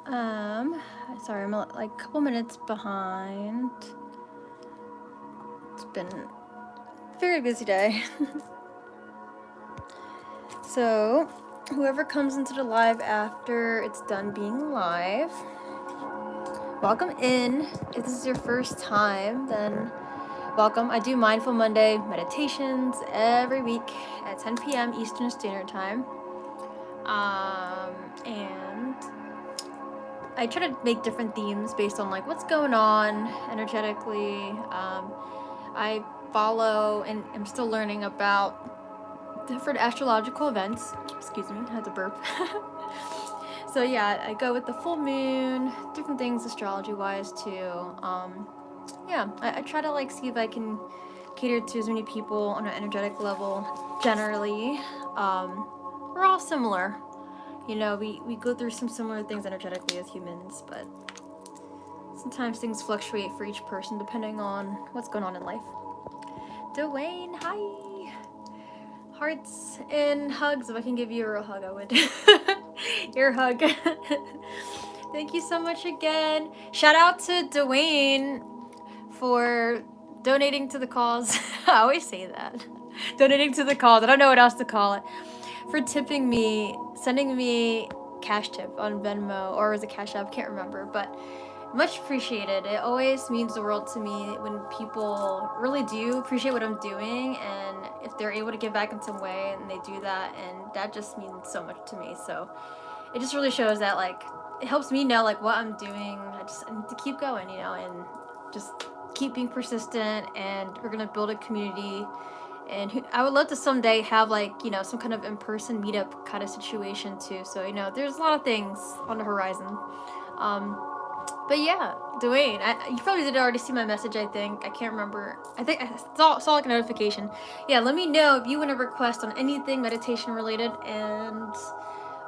Sorry, I'm like a couple minutes behind. It's been a very busy day. So, whoever comes into the live after it's done being live, welcome in. If this is your first time, then welcome. I do Mindful Monday meditations every week at 10 p.m. Eastern Standard Time. And I try to make different themes based on like what's going on energetically. I follow and I'm still learning about different astrological events. Excuse me, I had to burp. So yeah, I go with the full moon, different things astrology wise too. Yeah, I try to like see if I can cater to as many people on an energetic level. Generally, we're all similar. You know, we go through some similar things energetically as humans, but sometimes things fluctuate for each person depending on what's going on in life. Dwayne, hi! Hearts and hugs. If I can give you a real hug, I would. Your hug. Thank you so much again. Shout out to Dwayne for donating to the cause. I always say that. Donating to the cause. I don't know what else to call it. For tipping me, sending me cash tip on Venmo, or was it CashApp? Can't remember, but much appreciated. It always means the world to me when people really do appreciate what I'm doing, and if they're able to give back in some way and they do that, and that just means so much to me. So it just really shows that like it helps me know like what I'm doing. I need to keep going, you know, and just keep being persistent, and we're gonna build a community. And I would love to someday have like, you know, some kind of in-person meetup kind of situation too. So, you know, there's a lot of things on the horizon. But yeah, Dwayne, you probably did already see my message, I think. I can't remember. I think I saw like a notification. Yeah, let me know if you want to request on anything meditation related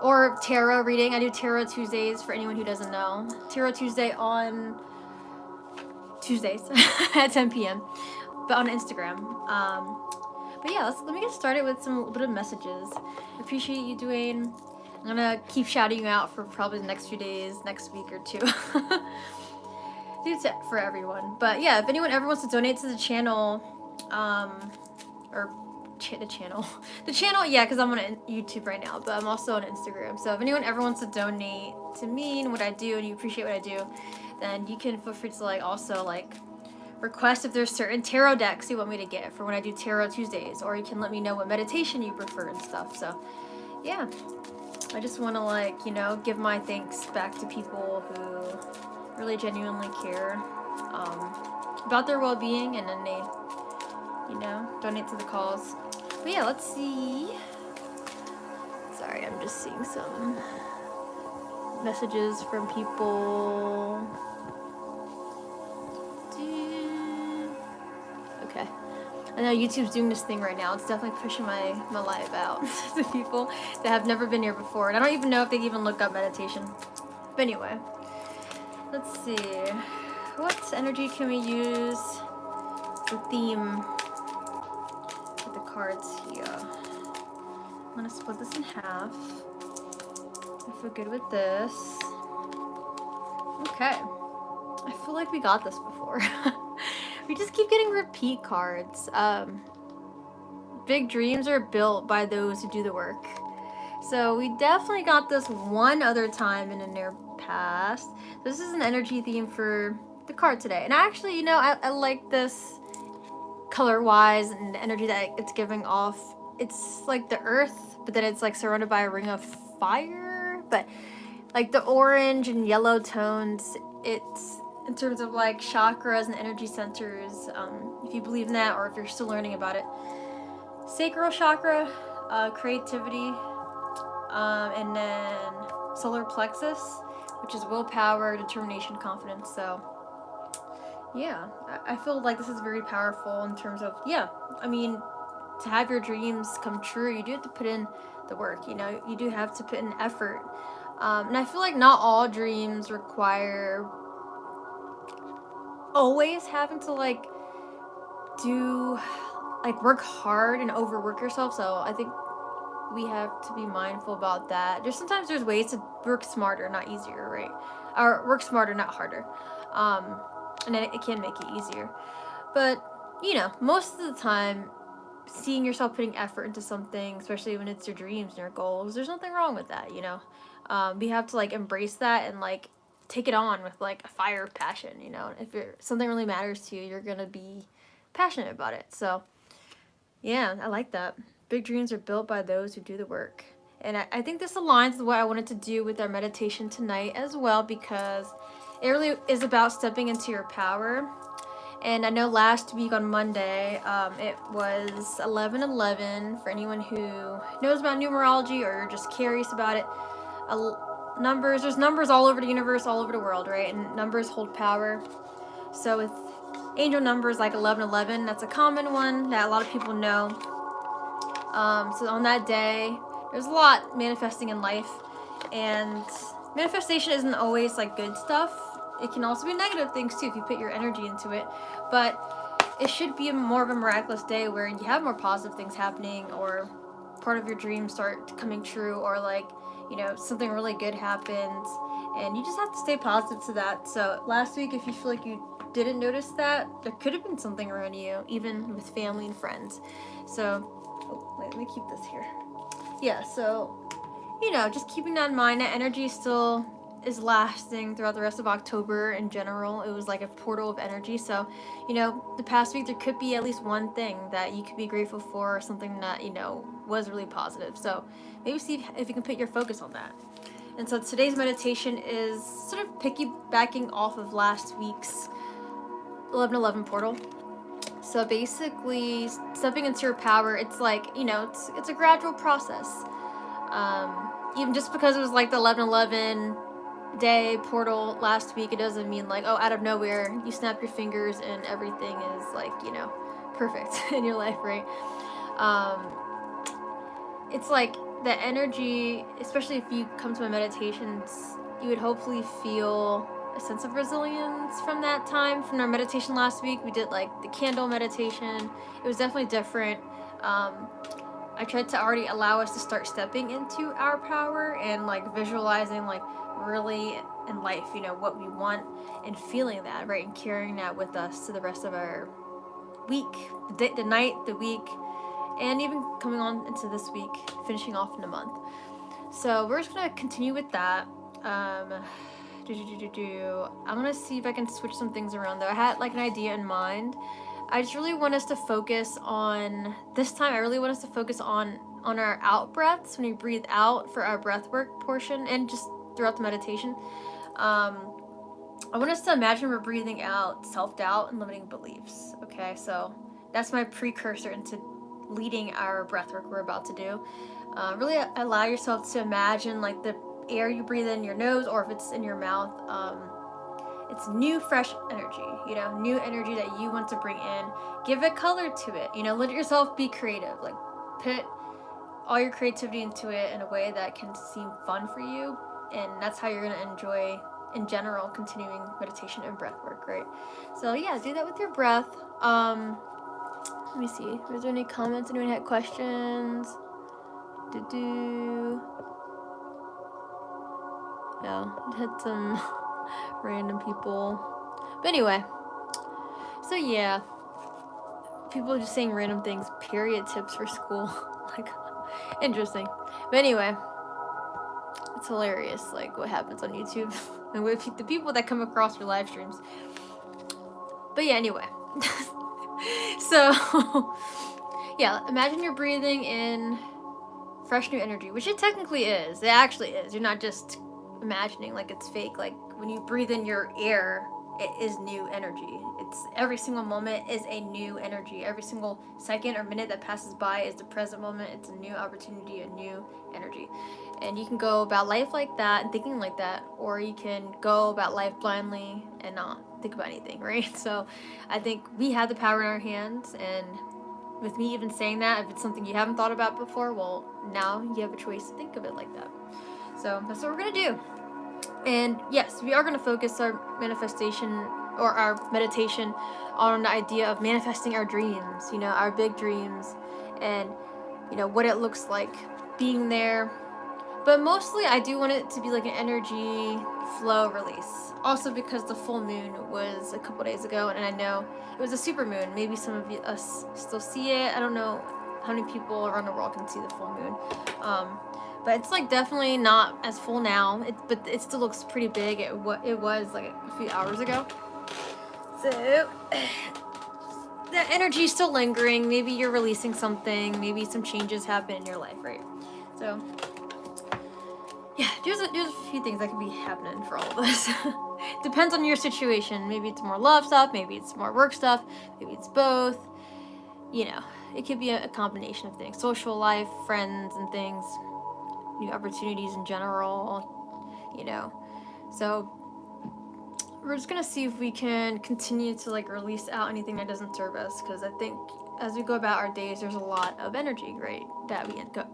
or tarot reading. I do Tarot Tuesdays for anyone who doesn't know. Tarot Tuesday on Tuesdays at 10 p.m. But on Instagram. But yeah, let me get started with some bit of messages. I appreciate you, Dwayne. I'm gonna keep shouting you out for probably the next few days, next week or two. Do it for everyone. But yeah, if anyone ever wants to donate to the channel, or the channel, yeah, because I'm on YouTube right now, but I'm also on Instagram. So if anyone ever wants to donate to me and what I do, and you appreciate what I do, then you can feel free to like also like request if there's certain tarot decks you want me to get for when I do Tarot Tuesdays, or you can let me know what meditation you prefer and stuff. So yeah, I just want to like, you know, give my thanks back to people who really genuinely care about their well-being, and then they, you know, donate to the cause. But yeah, let's see. Sorry, I'm just seeing some messages from people. Okay. I know YouTube's doing this thing right now. It's definitely pushing my live out to people that have never been here before. And I don't even know if they even look up meditation. But anyway, let's see. What energy can we use? The theme with the cards here. I'm gonna split this in half. I feel good with this. Okay. I feel like we got this before. We just keep getting repeat cards. Big dreams are built by those who do the work. So we definitely got this one other time in the near past. This is an energy theme for the card today. And actually, you know, I like this color-wise and the energy that it's giving off. It's like the earth, but then it's like surrounded by a ring of fire. But like the orange and yellow tones, it's in terms of like chakras and energy centers, if you believe in that or if you're still learning about it. Sacral chakra, creativity, and then solar plexus, which is willpower, determination, confidence. So yeah, I feel like this is very powerful in terms of, yeah, I mean, to have your dreams come true, you do have to put in the work, you know, you do have to put in effort. And I feel like not all dreams require always having to like do like work hard and overwork yourself. So I think we have to be mindful about that. There's ways to work smarter, not easier, right? Or work smarter, not harder. And then it can make it easier. But, you know, most of the time, seeing yourself putting effort into something, especially when it's your dreams and your goals, there's nothing wrong with that, you know? We have to, like, embrace that and, like, take it on with, like, a fire of passion, you know? If something really matters to you, you're gonna be passionate about it. So, yeah, I like that. Big dreams are built by those who do the work. And I think this aligns with what I wanted to do with our meditation tonight as well, because it really is about stepping into your power. And I know last week on Monday, it was 11/11. For anyone who knows about numerology or you're just curious about it, there's numbers all over the universe, all over the world, right? And numbers hold power. So with angel numbers like 11/11, that's a common one that a lot of people know. So on that day, there's a lot manifesting in life, and manifestation isn't always like good stuff. It can also be negative things too if you put your energy into it, but it should be more of a miraculous day where you have more positive things happening, or part of your dreams start coming true, or like, you know, something really good happens, and you just have to stay positive to that. So last week, if you feel like you didn't notice that, there could have been something around you, even with family and friends. So let me keep this here. Yeah, so, you know, just keeping that in mind, that energy still is lasting throughout the rest of October in general. It was like a portal of energy. So, you know, the past week there could be at least one thing that you could be grateful for, or something that, you know, was really positive. So maybe see if you can put your focus on that. And so today's meditation is sort of piggybacking off of last week's 11/11 portal. So basically, stepping into your power, it's like, you know, it's a gradual process. Even just because it was like the 11/11 day portal last week, it doesn't mean like, oh, out of nowhere, you snap your fingers and everything is like, you know, perfect in your life, right? It's like the energy, especially if you come to my meditations, you would hopefully feel a sense of resilience from that time. From our meditation last week, we did like the candle meditation. It was definitely different. I tried to already allow us to start stepping into our power and like visualizing like really in life, you know, what we want, and feeling that, right, and carrying that with us to the rest of our week, the night, the week, and even coming on into this week, finishing off in a month. So we're just gonna continue with that. I'm gonna see if I can switch some things around though. I had like an idea in mind. I just really want us to focus on this time. I really want us to focus on our out breaths when we breathe out for our breath work portion, and just throughout the meditation. I want us to imagine we're breathing out self-doubt and limiting beliefs. Okay, so that's my precursor into leading our breath work we're about to do. Really allow yourself to imagine like the air you breathe in your nose, or if it's in your mouth, it's new, fresh energy, you know, new energy that you want to bring in. Give a color to it, you know, let yourself be creative, like put all your creativity into it in a way that can seem fun for you, and that's how you're going to enjoy, in general, continuing meditation and breath work, right? So yeah, do that with your breath. Let me see, was there any comments? Anyone had questions? No, I had some random people. But anyway, so yeah, people just saying random things, period tips for school. Like, interesting. But anyway, it's hilarious, like, what happens on YouTube and with the people that come across your live streams. But yeah, anyway. So, yeah, imagine you're breathing in fresh new energy, which it technically is. It actually is. You're not just imagining like it's fake. Like when you breathe in your air, it is new energy. It's every single moment is a new energy. Every single second or minute that passes by is the present moment. It's a new opportunity, a new energy. And you can go about life like that and thinking like that, or you can go about life blindly and not think about anything, right? So I think we have the power in our hands, and with me even saying that, if it's something you haven't thought about before, well, now you have a choice to think of it like that. So that's what we're gonna do. And yes, we are gonna focus our manifestation or our meditation on the idea of manifesting our dreams, you know, our big dreams, and you know what it looks like being there. But mostly I do want it to be like an energy flow release. Also because the full moon was a couple days ago, and I know it was a super moon. Maybe some of us still see it. I don't know how many people around the world can see the full moon. But it's like definitely not as full now. But it still looks pretty big. It was like a few hours ago. So that energy is still lingering. Maybe you're releasing something. Maybe some changes happen in your life, right? So yeah, there's a few things that could be happening for all of us. Depends on your situation. Maybe it's more love stuff. Maybe it's more work stuff. Maybe it's both. You know, it could be a combination of things. Social life, friends and things, new opportunities in general, you know. So we're just gonna see if we can continue to like release out anything that doesn't serve us, because I think as we go about our days, there's a lot of energy, right, that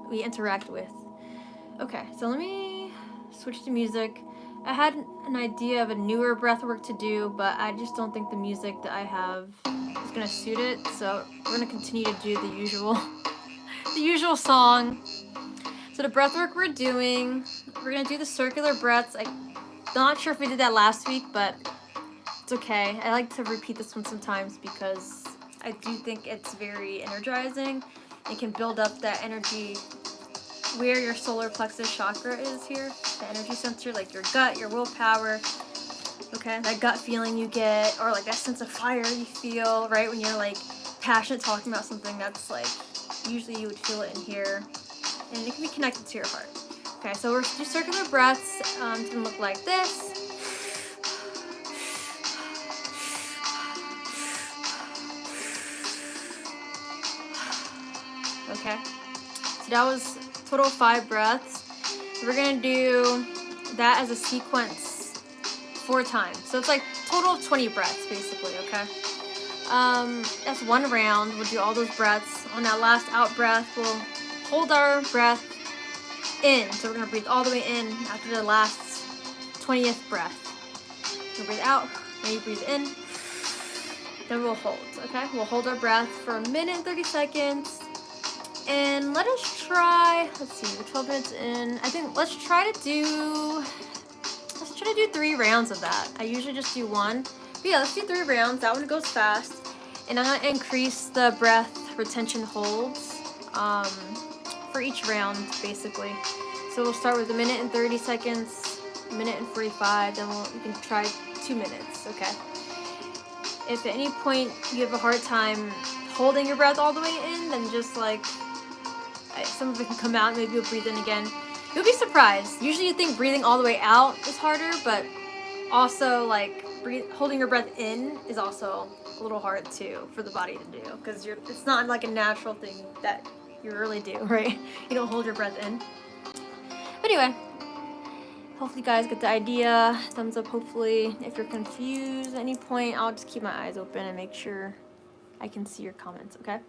we interact with. Okay, so let me switch to music. I had an idea of a newer breathwork to do, but I just don't think the music that I have is gonna suit it. So we're gonna continue to do the usual song. So the breathwork we're gonna do the circular breaths. I'm not sure if we did that last week, but it's okay. I like to repeat this one sometimes because I do think it's very energizing. It can build up that energy where your solar plexus chakra is here, the energy center, like your gut, your willpower, okay? That gut feeling you get, or like that sense of fire you feel, right? When you're like passionate talking about something, that's like, usually you would feel it in here, and it can be connected to your heart. Okay, so we're do circular breaths. It's gonna look like this. Okay, so that was total 5 breaths. We're gonna do that as a sequence 4 times. So it's like total of 20 breaths basically, okay? That's 1 round. We'll do all those breaths. On that last out breath, we'll hold our breath in. So we're gonna breathe all the way in after the last 20th breath. We'll breathe out, then you breathe in, then we'll hold, okay? We'll hold our breath for 1 minute and 30 seconds. And let us try, let's see, we're 12 minutes in. I think let's try to do 3 rounds of that. I usually just do 1. But yeah, let's do 3 rounds. That one goes fast. And I'm gonna increase the breath retention holds for each round, basically. So we'll start with 1 minute and 30 seconds, 1 minute and 45, then we can try 2 minutes, okay? If at any point you have a hard time holding your breath all the way in, then just like, some of it can come out, maybe you'll breathe in again. You'll be surprised. Usually you think breathing all the way out is harder, but also like holding your breath in is also a little hard too for the body to do, because it's not like a natural thing that you really do, right? You don't hold your breath in. But anyway, hopefully you guys get the idea. Thumbs up hopefully. If you're confused at any point, I'll just keep my eyes open and make sure I can see your comments, okay?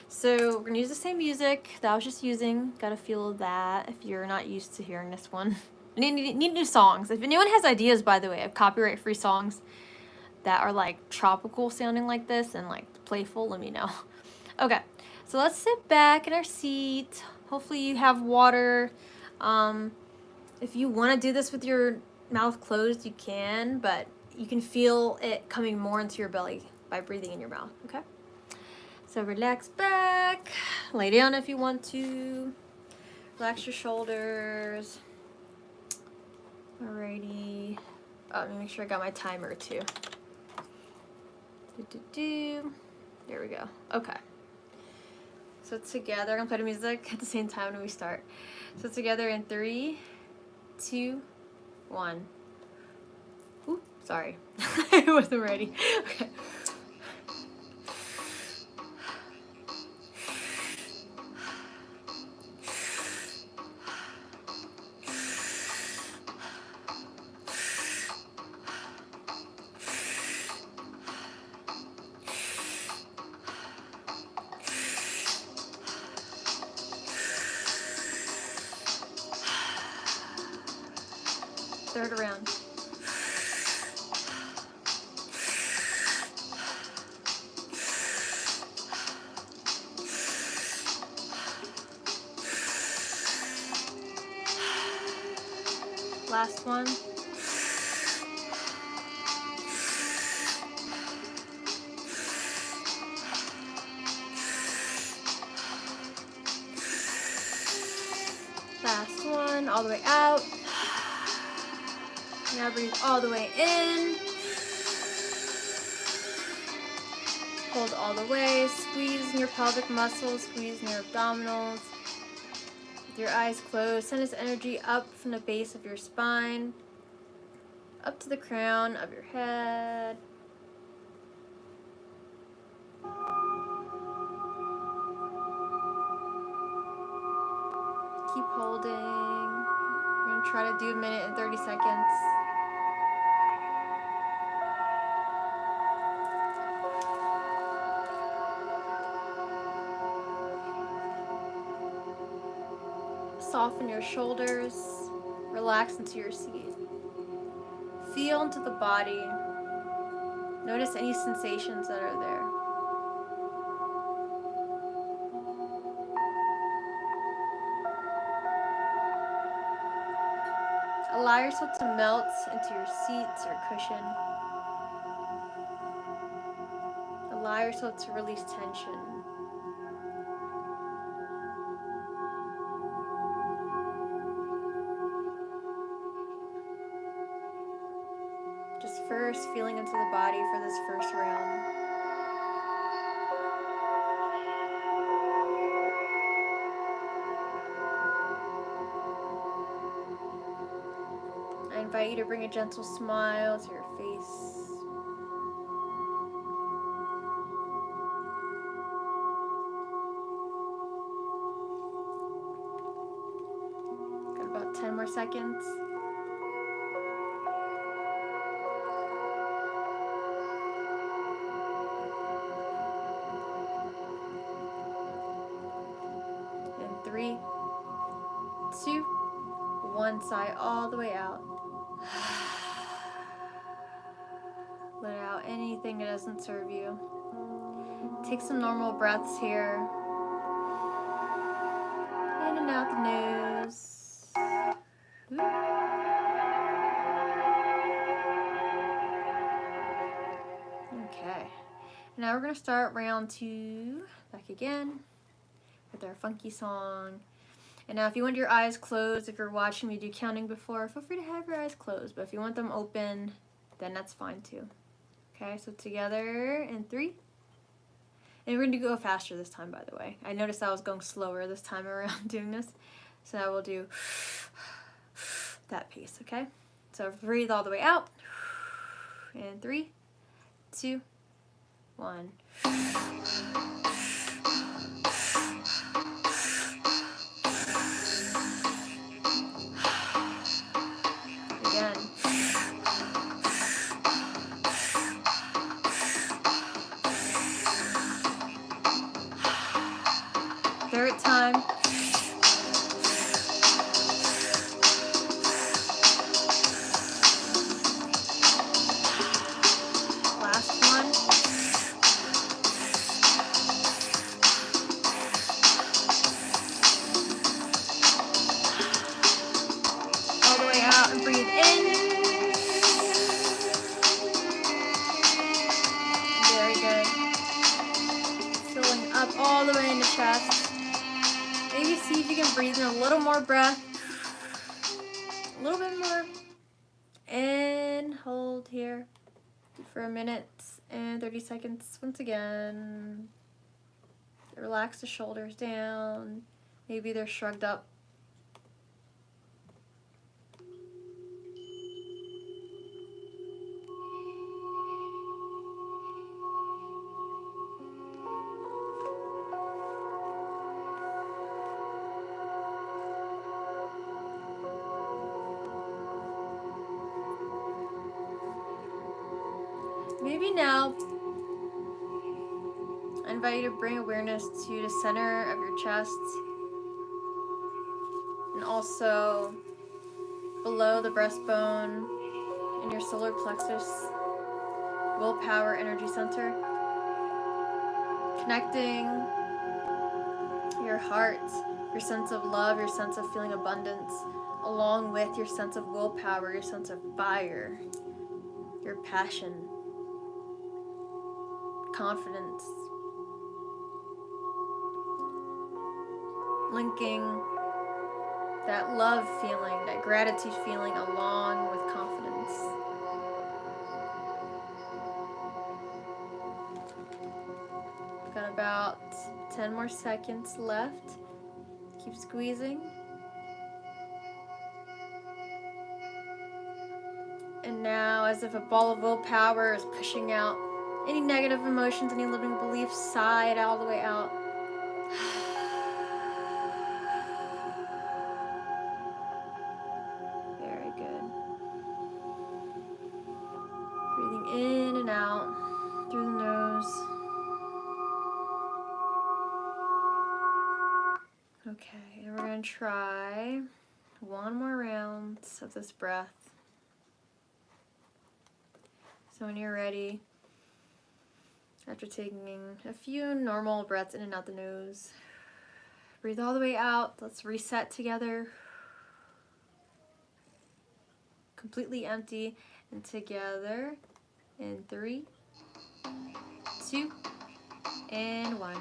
So we're gonna use the same music that I was just using. Gotta feel that if you're not used to hearing this one. I need new songs. If anyone has ideas, by the way, of copyright-free songs that are like tropical sounding like this and like playful, let me know. Okay, so let's sit back in our seat. Hopefully you have water. If you want to do this with your mouth closed, you can, but you can feel it coming more into your belly by breathing in your mouth, okay? So relax back, lay down if you want to, relax your shoulders. Alrighty, let me make sure I got my timer too. There we go, okay. So together, I'm gonna play the music at the same time when we start. So together in 3, 2, 1. Ooh, sorry, I wasn't ready, okay. Third round. Last one. Last one, all the way out. Now breathe all the way in. Hold all the way. Squeeze in your pelvic muscles, squeeze in your abdominals. With your eyes closed, send this energy up from the base of your spine, up to the crown of your head. Keep holding. We're going to try to do 1 minute and 30 seconds. Soften your shoulders. Relax into your seat. Feel into the body. Notice any sensations that are there. Allow yourself to melt into your seats or cushion. Allow yourself to release tension. Just first feeling into the body for this first round. I invite you to bring a gentle smile to your face. Got about 10 more seconds. And 3, 2, 1, sigh all the way out. Let out anything that doesn't serve you. Take some normal breaths here. In and out the nose. Okay. Now we're going to start round 2 back again with our funky song. And now if you want your eyes closed, if you're watching me do counting before, feel free to have your eyes closed. But if you want them open, then that's fine too. Okay, so together in 3. And we're going to go faster this time, by the way. I noticed I was going slower this time around doing this. So I will do that pace, okay? So breathe all the way out. In 3, 2, 1. Again. Third time. Last one. All the way out and breathe in. Very good. Filling up all the way in the chest. Maybe see if you can breathe in a little more breath. A little bit more. And hold here for 1 minute and 30 seconds. Once again. Relax the shoulders down. Maybe they're shrugged up. Maybe now, I invite you to bring awareness to the center of your chest and also below the breastbone in your solar plexus, willpower energy center, connecting your heart, your sense of love, your sense of feeling abundance, along with your sense of willpower, your sense of fire, your passion, confidence, linking that love feeling, that gratitude feeling along with confidence. Got about 10 more seconds left. Keep squeezing. And now, as if a ball of willpower is pushing out any negative emotions, any limiting beliefs, sigh it all the way out. Very good. Breathing in and out through the nose. Okay, and we're going to try one more round of this breath. So when you're ready, after taking a few normal breaths in and out the nose, breathe all the way out. Let's reset together. Completely empty and together in 3, 2, and 1.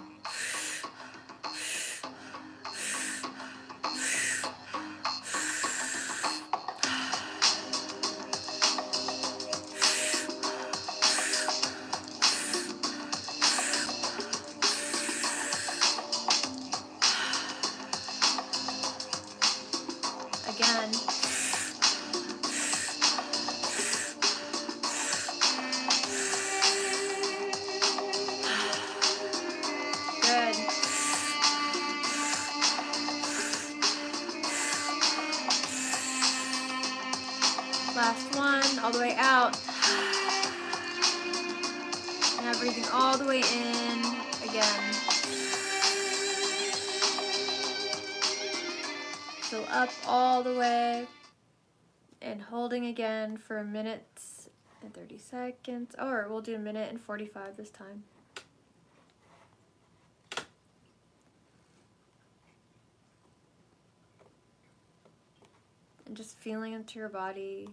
Again. Good. Last one, all the way out. Now breathing all the way in again. Fill up all the way and holding again for 1 minute and 30 seconds, or we'll do 1 minute and 45 this time. And just feeling into your body.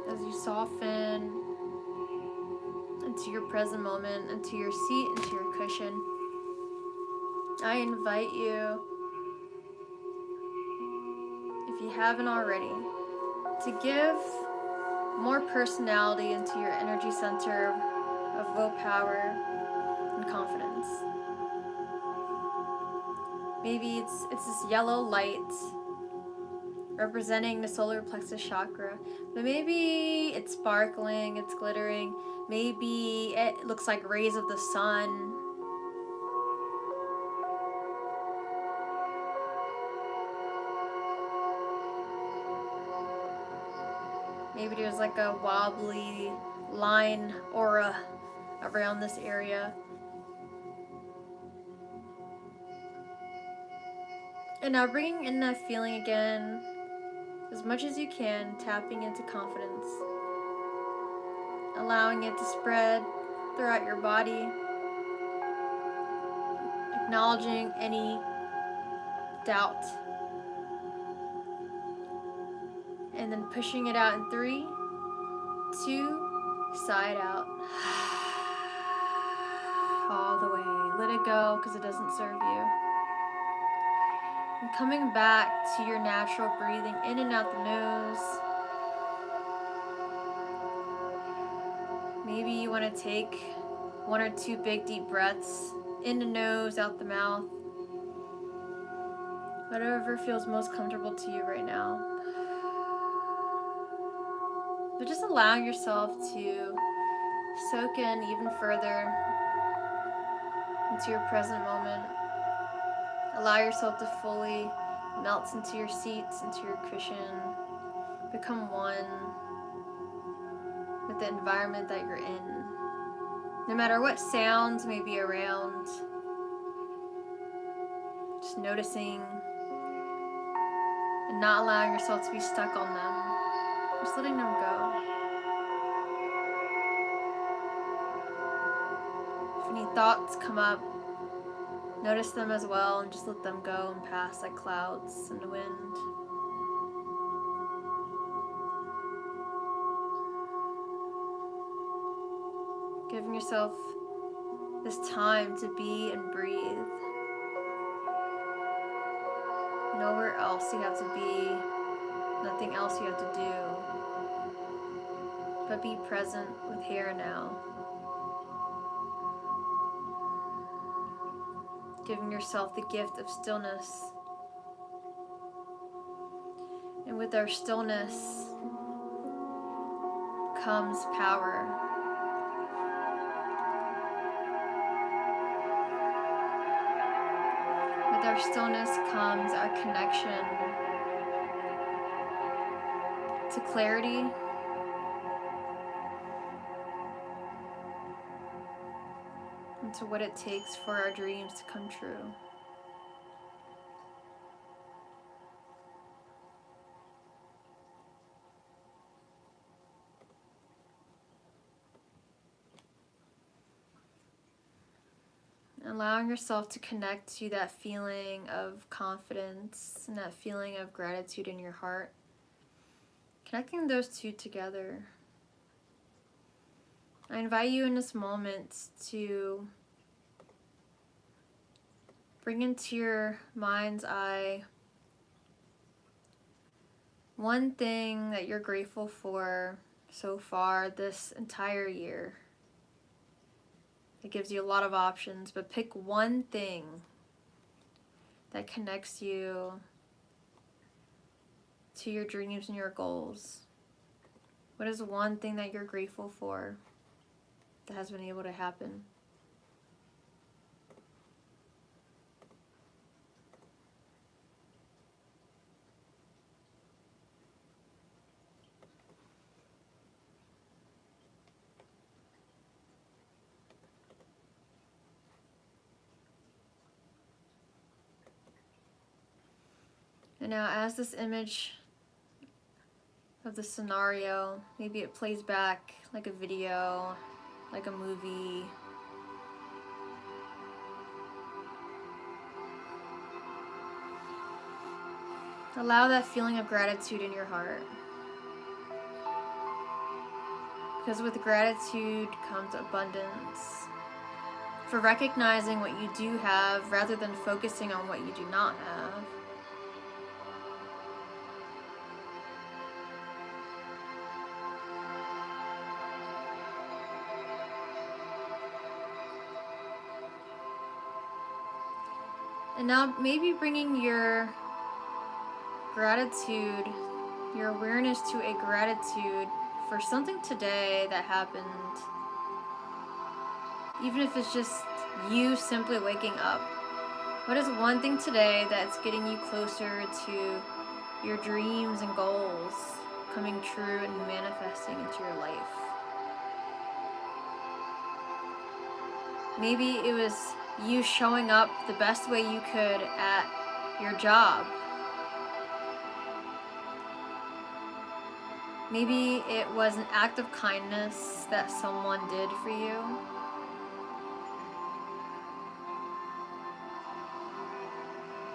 As you soften into your present moment, into your seat, into your cushion, I invite you, if you haven't already, to give more personality into your energy center of willpower and confidence. Maybe it's this yellow light representing the solar plexus chakra, but maybe it's sparkling, it's glittering, maybe it looks like rays of the sun. Maybe there's like a wobbly line aura around this area. And now bringing in that feeling again, as much as you can, tapping into confidence, allowing it to spread throughout your body, acknowledging any doubt, and then pushing it out in 3, 2, sigh it out. All the way. Let it go because it doesn't serve you. And coming back to your natural breathing in and out the nose. Maybe you want to take 1 or 2 big deep breaths in the nose, out the mouth. Whatever feels most comfortable to you right now. But just allowing yourself to soak in even further into your present moment. Allow yourself to fully melt into your seats, into your cushion. Become one with the environment that you're in. No matter what sounds may be around, Just noticing and not allowing yourself to be stuck on them. Just letting them go. If any thoughts come up, notice them as well and just let them go and pass like clouds in the wind. Giving yourself this time to be and breathe. Nowhere else you have to be, nothing else you have to do, but be present with here and now. Giving yourself the gift of stillness. And with our stillness comes power. With our stillness comes our connection to clarity, and to what it takes for our dreams to come true. Allowing yourself to connect to that feeling of confidence and that feeling of gratitude in your heart. Connecting those two together. I invite you in this moment to bring into your mind's eye one thing that you're grateful for so far this entire year. It gives you a lot of options, but pick one thing that connects you to your dreams and your goals. What is one thing that you're grateful for that has been able to happen? And now as this image of the scenario, maybe it plays back like a video, like a movie. Allow that feeling of gratitude in your heart. Because with gratitude comes abundance. For recognizing what you do have rather than focusing on what you do not have. And now maybe bringing your gratitude, your awareness to a gratitude for something today that happened. Even if it's just you simply waking up. What is one thing today that's getting you closer to your dreams and goals coming true and manifesting into your life? Maybe it was you showing up the best way you could at your job. Maybe it was an act of kindness that someone did for you.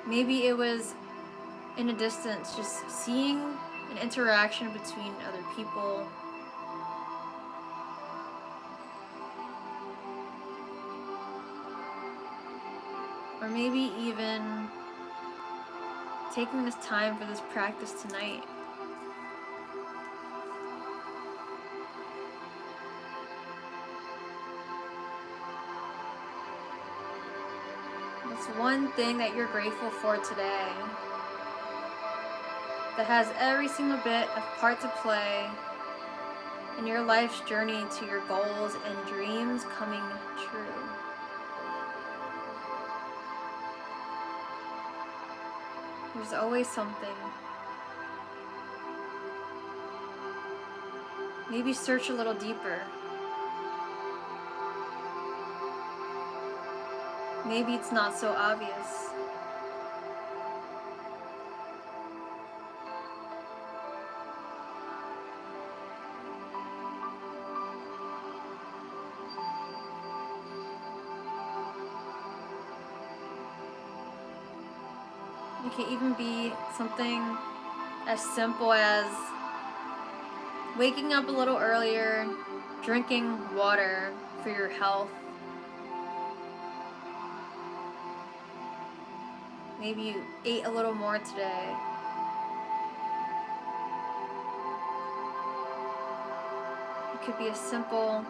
Maybe it was in a distance, just seeing an interaction between other people. Or maybe even taking this time for this practice tonight. It's one thing that you're grateful for today that has every single bit of part to play in your life's journey to your goals and dreams coming true. There's always something. Maybe search a little deeper. Maybe it's not so obvious. could even be something as simple as waking up a little earlier, drinking water for your health. Maybe you ate a little more today. It could be as simple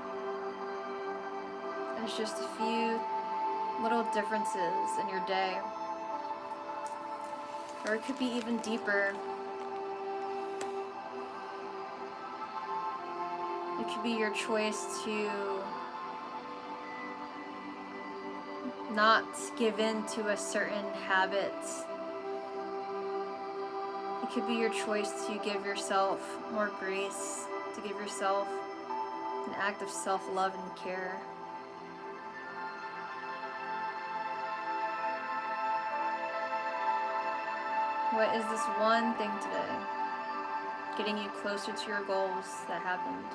as just a few little differences in your day. Or it could be even deeper. It could be your choice to not give in to a certain habit. It could be your choice to give yourself more grace, to give yourself an act of self-love and care. What is this one thing today getting you closer to your goals that happened?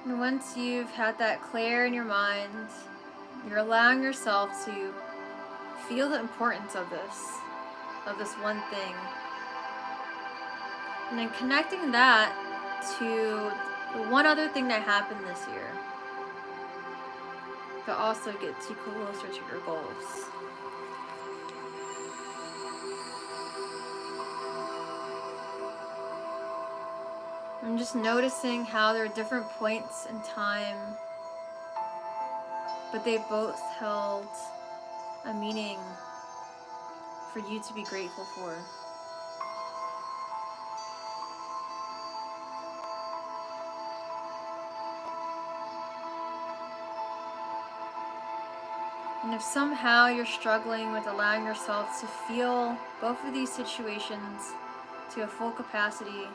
And once you've had that clear in your mind, you're allowing yourself to feel the importance of this one thing. And then connecting that to the one other thing that happened this year that also gets you closer to your goals. I'm just noticing how there are different points in time, but they both held a meaning for you to be grateful for. And if somehow you're struggling with allowing yourself to feel both of these situations to a full capacity,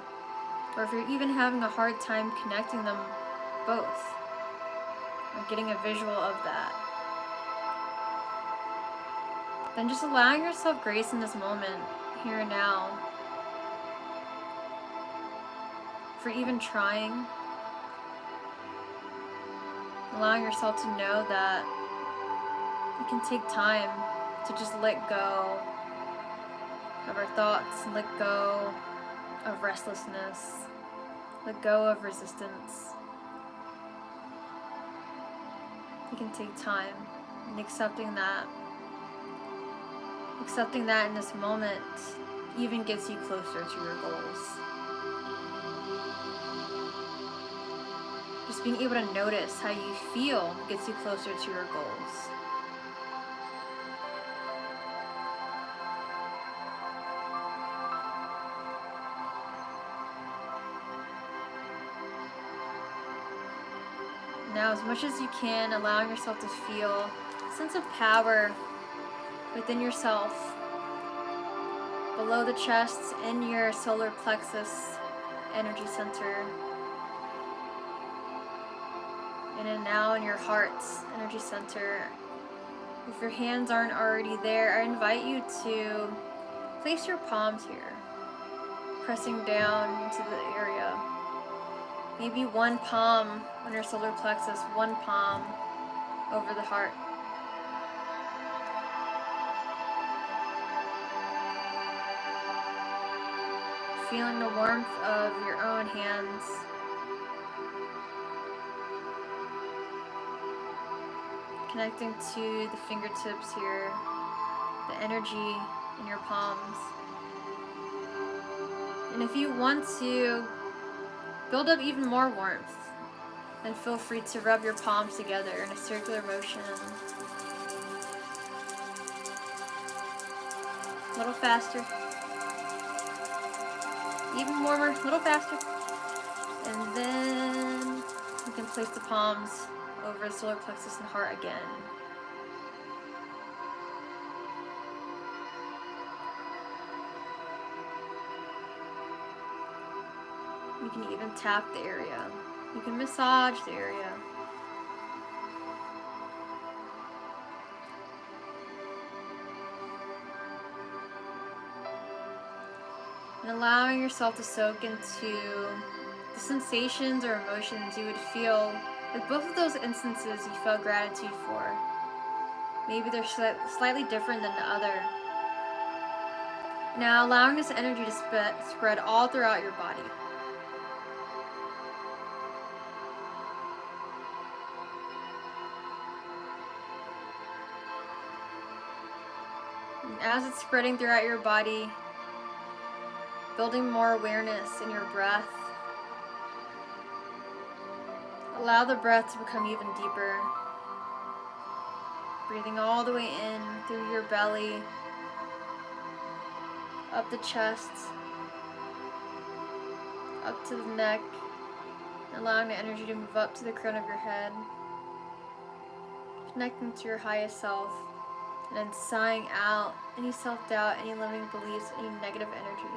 or if you're even having a hard time connecting them both, or getting a visual of that, then just allowing yourself grace in this moment, here and now, for even trying, allowing yourself to know that it can take time to just let go of our thoughts, and let go of restlessness, let go of resistance. It can take time, and accepting that in this moment even gets you closer to your goals. Just being able to notice how you feel gets you closer to your goals. Now, as much as you can, allowing yourself to feel a sense of power within yourself, below the chest, in your solar plexus energy center, and then now in your heart's energy center. If your hands aren't already there, I invite you to place your palms here, pressing down into the area. Maybe one palm on your solar plexus, one palm over the heart. Feeling the warmth of your own hands. Connecting to the fingertips here, the energy in your palms. And if you want to build up even more warmth, then feel free to rub your palms together in a circular motion. A little faster. Even warmer, a little faster. And then you can place the palms over the solar plexus and heart again. You can even tap the area. You can massage the area. And allowing yourself to soak into the sensations or emotions you would feel with both of those instances you felt gratitude for. Maybe they're slightly different than the other. Now allowing this energy to spread all throughout your body. And as it's spreading throughout your body, building more awareness in your breath. Allow the breath to become even deeper. Breathing all the way in through your belly, up the chest, up to the neck, allowing the energy to move up to the crown of your head, connecting to your highest self, and then sighing out any self-doubt, any limiting beliefs, any negative energy.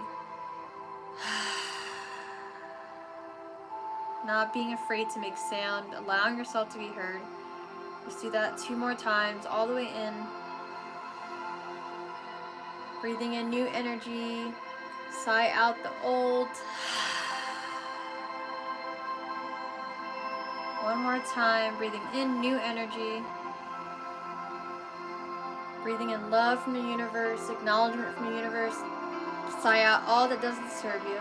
Not being afraid to make sound, allowing yourself to be heard. Just do that 2 more times, all the way in. Breathing in new energy, sigh out the old. One more time, breathing in new energy. Breathing in love from the universe, acknowledgement from the universe. Sigh out all that doesn't serve you.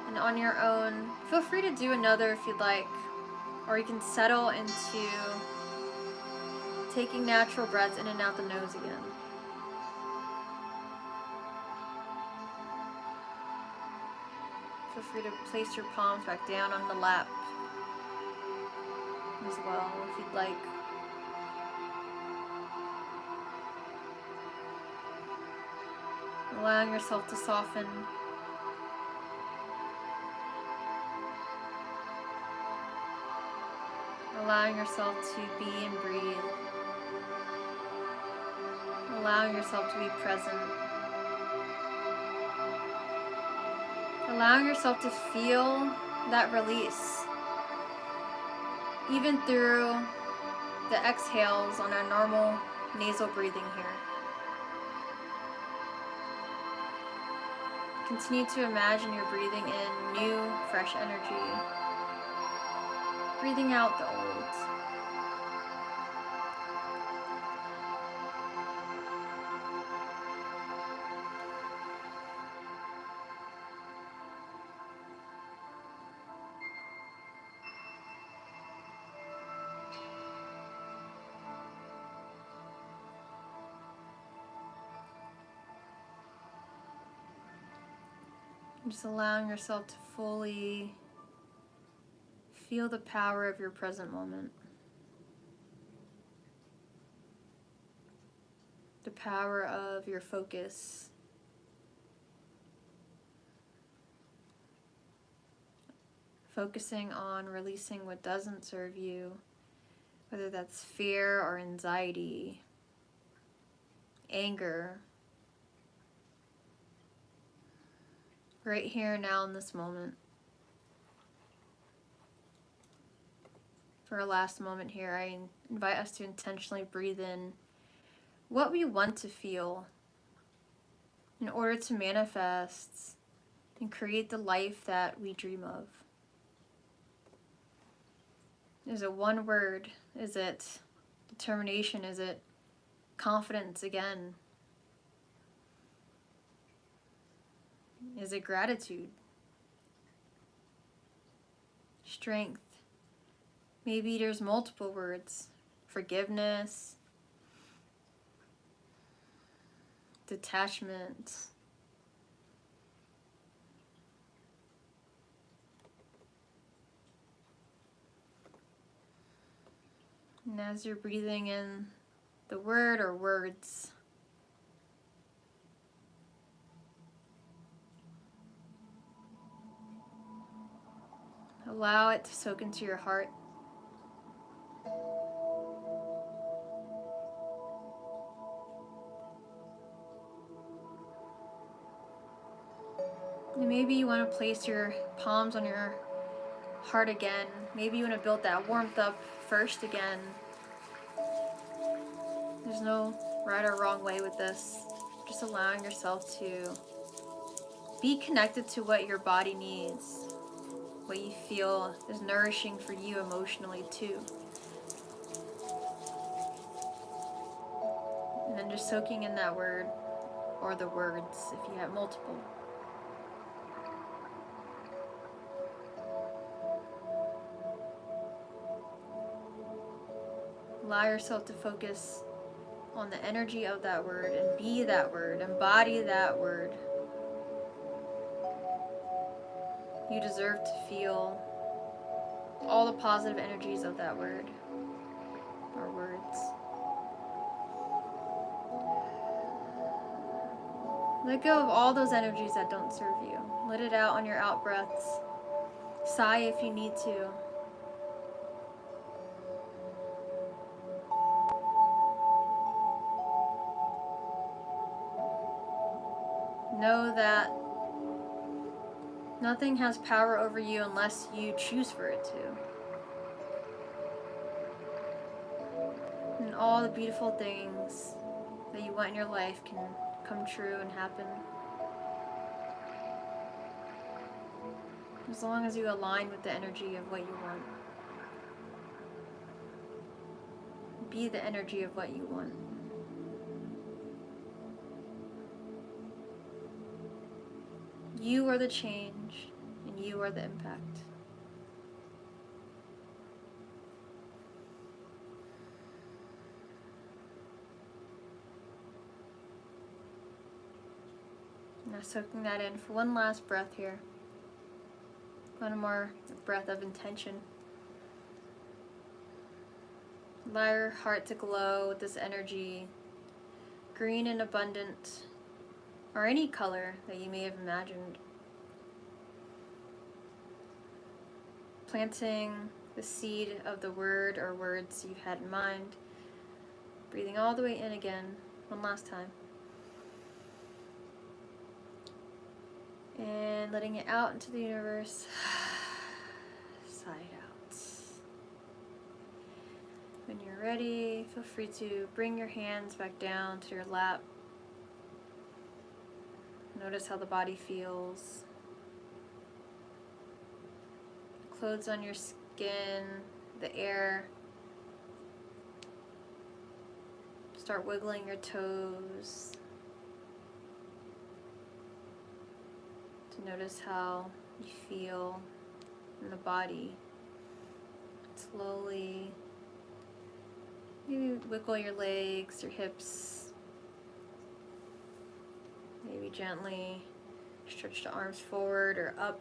And on your own, feel free to do another if you'd like. Or you can settle into taking natural breaths in and out the nose again. Feel free to place your palms back down on the lap as well if you'd like. Allowing yourself to soften. Allowing yourself to be and breathe. Allowing yourself to be present. Allowing yourself to feel that release. Even through the exhales on our normal nasal breathing here. Continue to imagine you're breathing in new, fresh energy. Breathing out the old. Just allowing yourself to fully feel the power of your present moment. The power of your focus. Focusing on releasing what doesn't serve you, whether that's fear or anxiety, anger. Right here now in this moment. For our last moment here, I invite us to intentionally breathe in what we want to feel in order to manifest and create the life that we dream of. Is it one word? Is it determination? Is it confidence again? Is it gratitude? Strength? Maybe there's multiple words. Forgiveness. Detachment. And as you're breathing in the word or words, allow it to soak into your heart. And maybe you want to place your palms on your heart again. Maybe you want to build that warmth up first again. There's no right or wrong way with this. Just allowing yourself to be connected to what your body needs, what you feel is nourishing for you emotionally too. And then just soaking in that word, or the words if you have multiple. Allow yourself to focus on the energy of that word and be that word, embody that word. You deserve to feel all the positive energies of that word or words. Let go of all those energies that don't serve you. Let it out on your out breaths. Sigh if you need to. Know that nothing has power over you unless you choose for it to. And all the beautiful things that you want in your life can come true and happen. As long as you align with the energy of what you want. Be the energy of what you want. You are the change, and you are the impact. Now soaking that in for one last breath here. One more breath of intention. Allow your heart to glow with this energy, green and abundant, or any color that you may have imagined. Planting the seed of the word or words you've had in mind. Breathing all the way in again, one last time. And letting it out into the universe. Sigh it out. When you're ready, feel free to bring your hands back down to your lap. Notice how the body feels. Clothes on your skin, the air. Start wiggling your toes. To notice how you feel in the body. Slowly, maybe wiggle your legs, your hips. Maybe gently stretch the arms forward or up.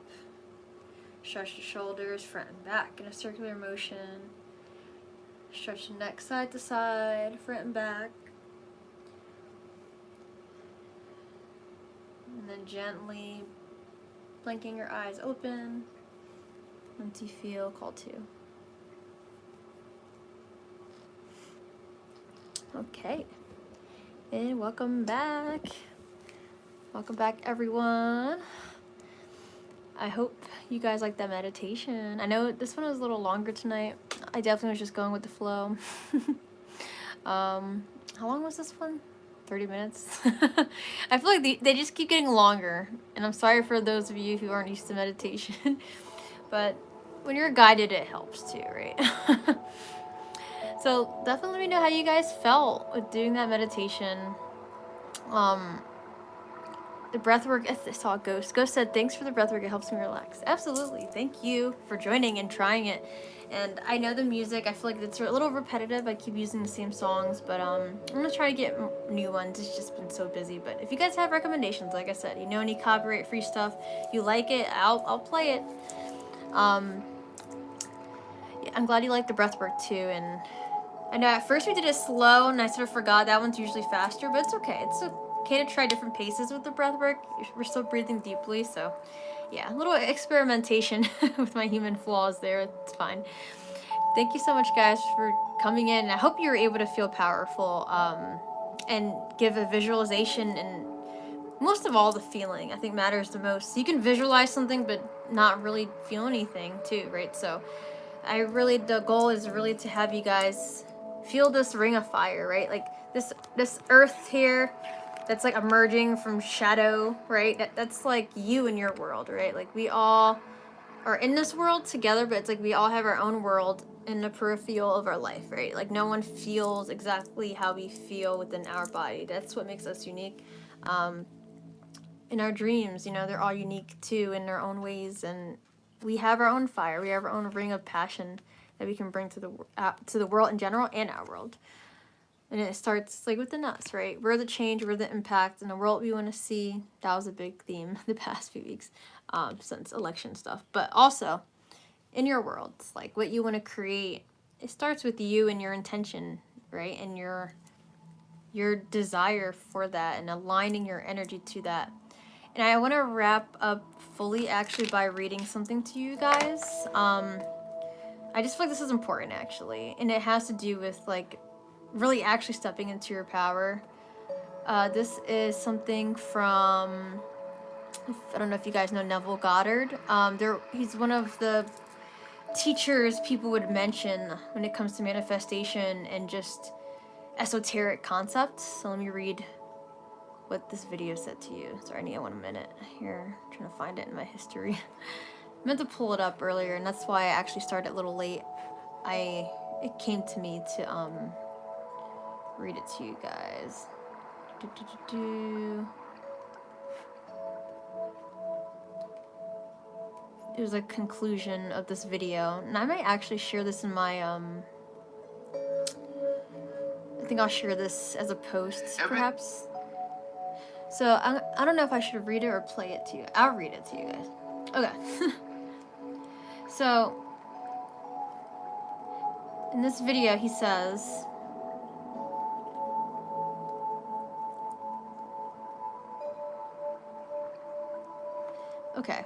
Stretch the shoulders front and back in a circular motion. Stretch the neck side to side, front and back. And then gently blinking your eyes open once you feel called to. Okay, and welcome back. Welcome back, everyone. I hope you guys like that meditation. I know this one was a little longer tonight. I definitely was just going with the flow. How long was this one? 30 minutes? I feel like they just keep getting longer. And I'm sorry for those of you who aren't used to meditation. But when you're guided, it helps too, right? So definitely let me know how you guys felt with doing that meditation. The breathwork, I saw a ghost. Ghost said, thanks for the breathwork, it helps me relax. Absolutely. Thank you for joining and trying it. And I know the music, I feel like it's a little repetitive. I keep using the same songs, but I'm going to try to get new ones. It's just been so busy. But if you guys have recommendations, like I said, you know any copyright-free stuff, you like it, I'll play it. Yeah, I'm glad you like the breathwork too. And I know at first we did it slow, and I sort of forgot that one's usually faster, but it's okay. It's okay to try different paces with the breath work. We're still breathing deeply, so yeah, a little experimentation with my human flaws there. It's fine. Thank you so much, guys, for coming in. I hope you were able to feel powerful and give a visualization, and most of all, the feeling I think matters the most. So you can visualize something but not really feel anything too, right? So the goal is really to have you guys feel this ring of fire, right? Like this earth here that's like emerging from shadow, right? That's like you in your world, right? Like we all are in this world together, but it's like we all have our own world in the peripheral of our life, right? Like no one feels exactly how we feel within our body. That's what makes us unique. In our dreams, you know, they're all unique too in their own ways, and we have our own fire. We have our own ring of passion that we can bring to the world in general and our world. And it starts like within us, right? We're the change, we're the impact in the world we want to see. That was a big theme the past few weeks, since election stuff. But also in your world, like what you want to create, it starts with you and your intention, right? And your desire for that and aligning your energy to that. And I want to wrap up fully actually by reading something to you guys. I just feel like this is important actually, and it has to do with like really actually stepping into your power. This is something from, I don't know if you guys know Neville Goddard. He's one of the teachers people would mention when it comes to manifestation and just esoteric concepts. So let me read what this video said to you. Sorry, I need 1 minute here. I'm trying to find it in my history. I meant to pull it up earlier, and that's why I actually started a little late. It came to me to read it to you guys. It was a conclusion of this video, and I might actually share this in my I think I'll share this as a post perhaps. So I don't know if I should read it or play it to you. I'll read it to you guys. Okay. So in this video he says, okay,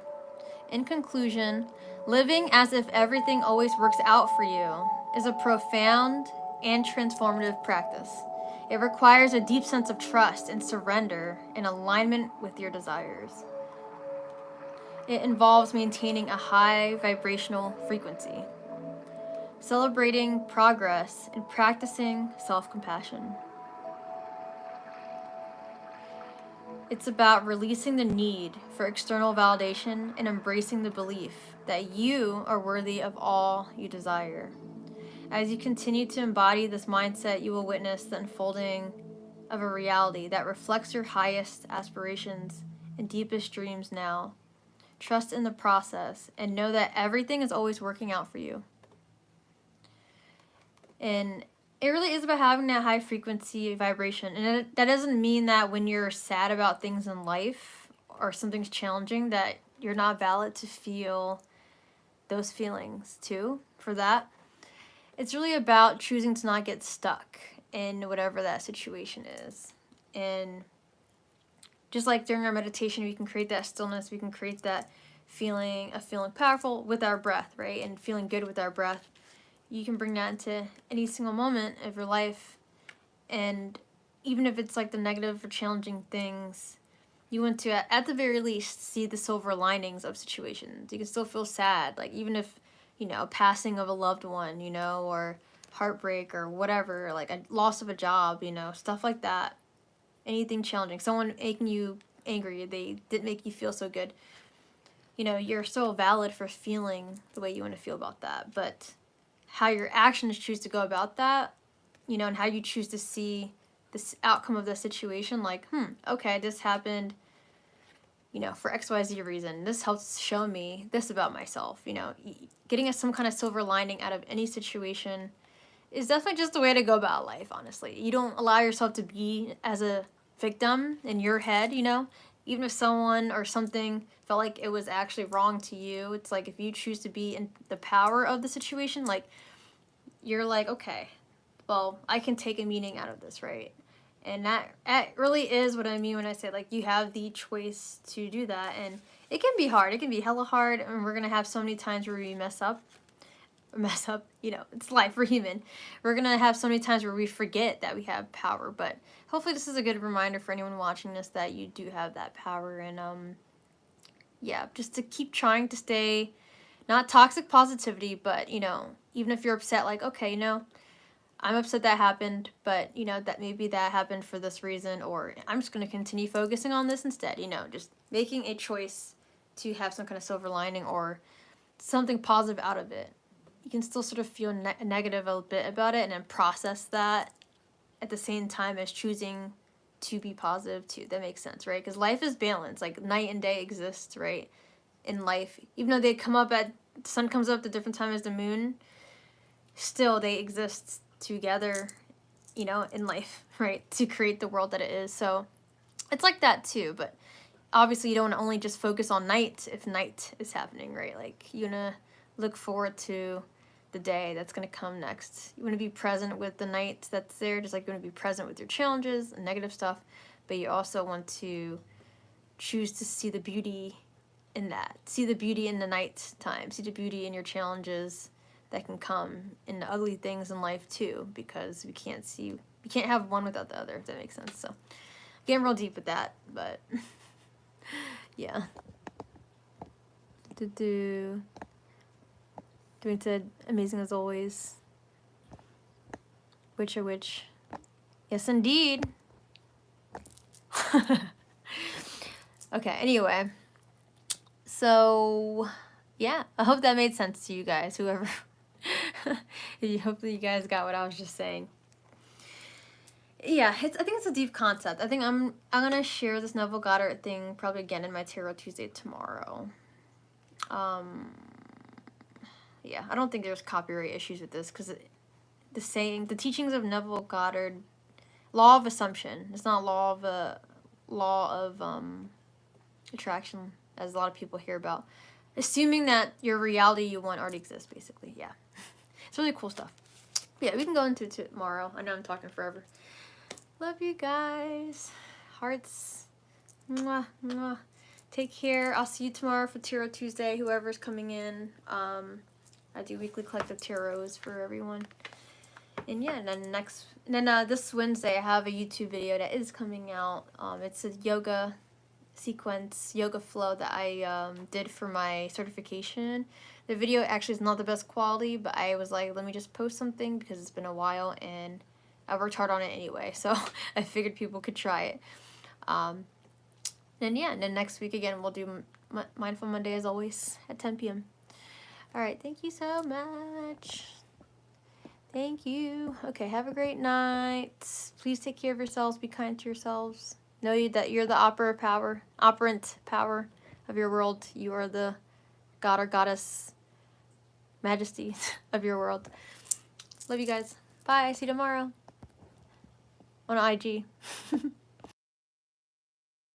in conclusion, living as if everything always works out for you is a profound and transformative practice. It requires a deep sense of trust and surrender in alignment with your desires. It involves maintaining a high vibrational frequency, celebrating progress, and practicing self-compassion. It's about releasing the need for external validation and embracing the belief that you are worthy of all you desire. As you continue to embody this mindset, you will witness the unfolding of a reality that reflects your highest aspirations and deepest dreams now. Trust in the process and know that everything is always working out for you. And it really is about having that high frequency vibration. And that doesn't mean that when you're sad about things in life or something's challenging that you're not valid to feel those feelings too, for that. It's really about choosing to not get stuck in whatever that situation is. And just like during our meditation, we can create that stillness, we can create that feeling of feeling powerful with our breath, right? And feeling good with our breath. You can bring that into any single moment of your life. And even if it's like the negative or challenging things, you want to, at the very least, see the silver linings of situations. You can still feel sad, like even if, you know, passing of a loved one, you know, or heartbreak or whatever, like a loss of a job, you know, stuff like that. Anything challenging, someone making you angry, they didn't make you feel so good. You know, you're still valid for feeling the way you want to feel about that. But how your actions choose to go about that, you know, and how you choose to see this outcome of the situation, like, okay, this happened, you know, for XYZ reason. This helps show me this about myself, you know. Getting some kind of silver lining out of any situation is definitely just the way to go about life, honestly. You don't allow yourself to be as a victim in your head, you know. Even if someone or something felt like it was actually wrong to you, it's like if you choose to be in the power of the situation, like, you're like, okay, well, I can take a meaning out of this, right? And that really is what I mean when I say, like, you have the choice to do that. And it can be hard. It can be hella hard. And we're going to have so many times where we mess up, you know, it's life. We're human. We're going to have so many times where we forget that we have power. But hopefully this is a good reminder for anyone watching this that you do have that power. And, yeah, just to keep trying to stay, not toxic positivity, but, you know, even if you're upset, like, okay, you know, I'm upset that happened, but, you know, that maybe that happened for this reason, or I'm just going to continue focusing on this instead, you know, just making a choice to have some kind of silver lining or something positive out of it. You can still sort of feel negative a bit about it and then process that at the same time as choosing to be positive too. That makes sense, right? Because life is balanced. Like night and day exists, right? In life, even though they come up at, the sun comes up at a different time as the moon, still they exist together, you know, in life, right? To create the world that it is. So it's like that too, but obviously you don't only just focus on night if night is happening, right? Like you want to look forward to the day that's going to come next. You want to be present with the night that's there, just like you want to be present with your challenges and negative stuff, but you also want to choose to see the beauty in that. See the beauty in the night time. See the beauty in your challenges that can come in the ugly things in life too, because we can't have one without the other, if that makes sense. So getting real deep with that, but yeah. Doing said amazing as always. Which. Yes indeed. Okay, anyway. So yeah, I hope that made sense to you guys, whoever. Hopefully you guys got what I was just saying. Yeah, I think it's a deep concept. I think I'm gonna share this Neville Goddard thing probably again in my Tarot Tuesday tomorrow. Yeah, I don't think there's copyright issues with this because the teachings of Neville Goddard, law of assumption. It's not law of attraction, as a lot of people hear about. Assuming that your reality you want already exists, basically. Yeah. It's really cool stuff. Yeah, we can go into it tomorrow. I know I'm talking forever. Love you guys. Hearts. Mwah, mwah. Take care. I'll see you tomorrow for Tarot Tuesday, whoever's coming in. I do weekly collective tarots for everyone. And yeah, and then this Wednesday I have a YouTube video that is coming out. It's a yoga sequence, yoga flow that I did for my certification. The video actually is not the best quality, but I was like, let me just post something because it's been a while and I worked hard on it anyway, so I figured people could try it. And yeah, and then next week again we'll do Mindful Monday as always at 10 p.m. Alright, thank you so much. Thank you. Okay, have a great night. Please take care of yourselves. Be kind to yourselves. Know that you're the operant power of your world. You are the god or goddess majesty of your world. Love you guys. Bye. See you tomorrow on IG.